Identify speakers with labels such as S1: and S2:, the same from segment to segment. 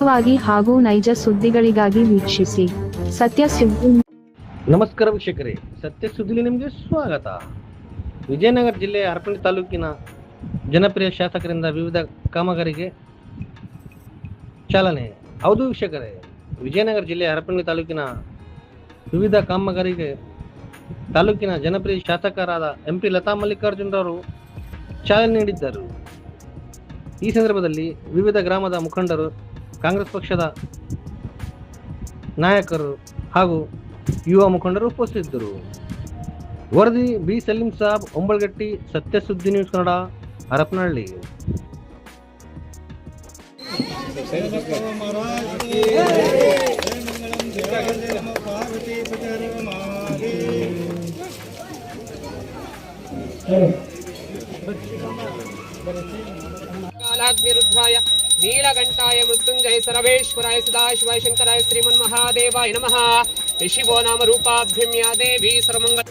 S1: ನಿಖರವಾಗಿ ಹಾಗೂ ನೈಜ ಸುದ್ದಿಗಳಿಗಾಗಿ ವೀಕ್ಷಿಸಿ ಸತ್ಯ ಸುದ್ದಿ.
S2: ನಮಸ್ಕಾರ ವೀಕ್ಷಕರೇ, ಸತ್ಯ ಸುದ್ದಿಲಿ ನಿಮಗೆ ಸ್ವಾಗತ. ವಿಜಯನಗರ ಜಿಲ್ಲೆಯ ಹರಪನಹಳ್ಳಿ ತಾಲೂಕಿನ ಜನಪ್ರಿಯ ಶಾಸಕರಿಂದ ವಿವಿಧ ಕಾಮಗಾರಿಗೆ ಚಾಲನೆ. ಹೌದು ವೀಕ್ಷಕರೇ, ವಿಜಯನಗರ ಜಿಲ್ಲೆಯ ಹರಪನಹಳ್ಳಿ ತಾಲೂಕಿನ ವಿವಿಧ ಕಾಮಗಾರಿಗೆ ತಾಲೂಕಿನ ಜನಪ್ರಿಯ ಶಾಸಕರಾದ MP ಲತಾ ಮಲ್ಲಿಕಾರ್ಜುನರವರು ಚಾಲನೆ ನೀಡಿದ್ದರು. ಈ ಸಂದರ್ಭದಲ್ಲಿ ವಿವಿಧ ಗ್ರಾಮದ ಮುಖಂಡರು, ಕಾಂಗ್ರೆಸ್ ಪಕ್ಷದ ನಾಯಕರು ಹಾಗೂ ಯುವ ಮುಖಂಡರು ಉಪಸ್ಥಿತರಿದ್ದರು. ವರದಿ ಬಿ ಸಲೀಂ ಸಾಬ್, ಒಂಬಳಗಟ್ಟಿ, ಸತ್ಯ ಸುದ್ದಿ ನ್ಯೂಸ್ ಕನ್ನಡ, ಹರಪನಹಳ್ಳಿ.
S3: कालाग्निरुद्राय नीलकंठाय मृत्युंजय सर्वेश्वराय सदाशिवाय शंकराय श्रीमन्महादेवाय नमः। शिवो नाम रूपाभ्यं या देवी सर्वमंगल।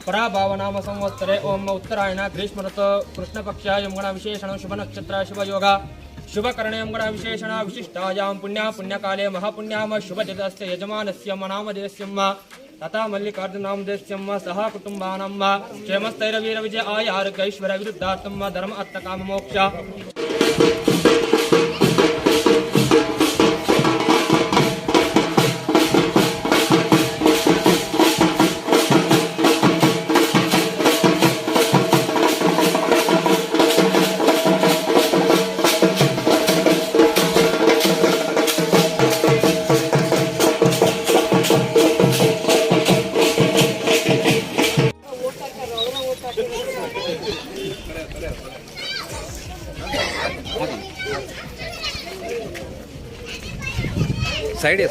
S3: पराभावनाम संवत्सरे ओम उत्तरायण ग्रीष्म ऋतु कृष्ण पक्ष यमगण विशेषण शुभ नक्षत्र शुभ योग शुभ कर्ण यमगण विशेषण विशिष्टायां पुण्यकाले महापुण्याम शुभ दिवस्य यजमानस्य नामधेयस्य तथा मल्लिकार्जुनाम देश्यम सह कुटुंबानां क्षेमस्थैर्यवीर विजय आरोग्य ऐश्वर्य विरुद्धार्थम धर्म अर्थ काम मोक्ष।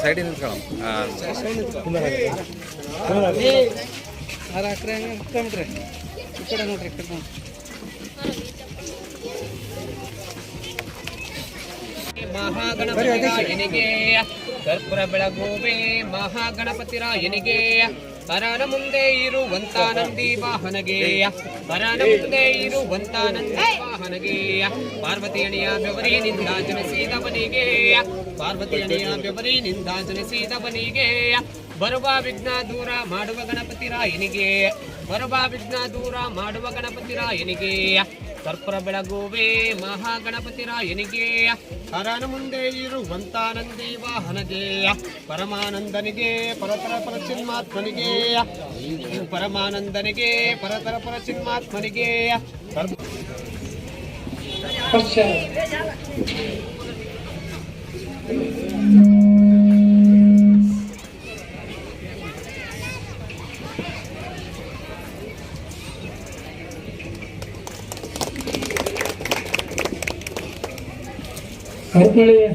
S4: ಸೈಡ್ ನಿಂತ್ಕೊಳ್ಳೋಣ.
S3: ಮಹಾಗಣಪತಿರಾಯನಿಗೆ ಕರ್ಪೂರ ಬೆಳಗುವೆ ಮಹಾಗಣಪತಿರಾಯನಿಗೆ ಹರನ ಮುಂದೆ ಇರುವಂತ ನಂದಿ ವಾಹನಗೆ ಹರನ ಮುಂದೆ ಇರುವಂತ ನಂದಿ ವಾಹನಗೆ ಪಾರ್ವತಿಯಣಿಯ ಬೆವರಿನಿಂದ ಜನಿಸಿದವನಿಗೆ ಪಾರ್ವತಿಯಣಿಯ ಬೆವರಿನಿಂದ ಜನಿಸಿದವನಿಗೆ ಬರುವ ವಿಘ್ನ ದೂರ ಮಾಡುವ ಗಣಪತಿರಾಯನಿಗೆ ಬರುವ ವಿಘ್ನ ದೂರ ಮಾಡುವ ಗಣಪತಿರಾಯನಿಗೆ ಕರ್ಪೂರ ಬೆಳಗುವೆ ಮಹಾಗಣಪತಿರಾಯನಿಗೆ ಹರನ ಮುಂದೆ ಇರುವಂತ ನಂದಿ ವಾಹನಗೆ ಪರಮಾನಂದನಿಗೆ ಪರತರ ಪರಚಿನ್ಮಾತ್ಮನಿಗೆ ಪರಮಾನಂದನಿಗೆ ಪರತರ ಪರಚಿನ್ಮಾತ್ಮನಿಗೆ
S5: ಹರಪನಹಳ್ಳಿ